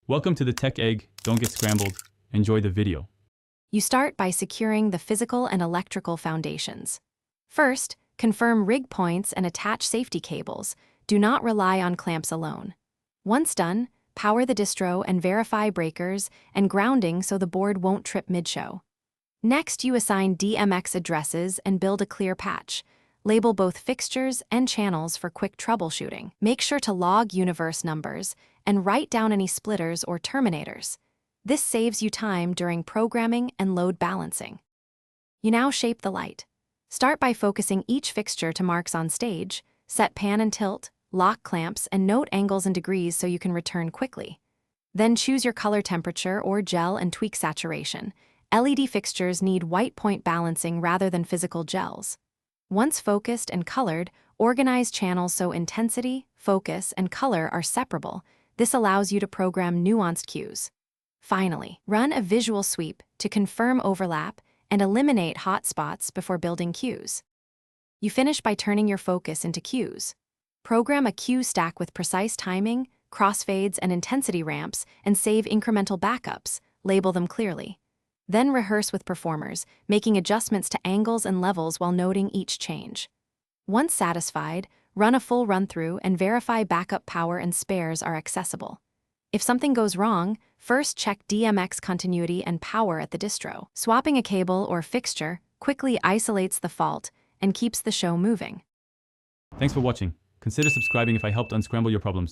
Welcome to the Tech Egg. Don't get scrambled. Enjoy the video. You start by securing the physical and electrical foundations. First, confirm rig points and attach safety cables. Do not rely on clamps alone. Once done, power the distro and verify breakers and grounding so the board won't trip mid-show. Next, you assign DMX addresses and build a clear patch. Label both fixtures and channels for quick troubleshooting. Make sure to log universe numbers and write down any splitters or terminators. This saves you time during programming and load balancing. You now shape the light. Start by focusing each fixture to marks on stage, set pan and tilt, lock clamps, and note angles and degrees so you can return quickly. Then choose your color temperature or gel and tweak saturation. LED fixtures need white point balancing rather than physical gels. Once focused and colored, organize channels so intensity, focus, and color are separable. This allows you to program nuanced cues. Finally, run a visual sweep to confirm overlap and eliminate hot spots before building cues. You finish by turning your focus into cues. Program a cue stack with precise timing, crossfades, and intensity ramps, and save incremental backups. Label them clearly. Then rehearse with performers, making adjustments to angles and levels while noting each change. Once satisfied, run a full run-through and verify backup power and spares are accessible. If something goes wrong, first check DMX continuity and power at the distro. Swapping a cable or fixture quickly isolates the fault and keeps the show moving. Thanks for watching. Consider subscribing if I helped unscramble your problems.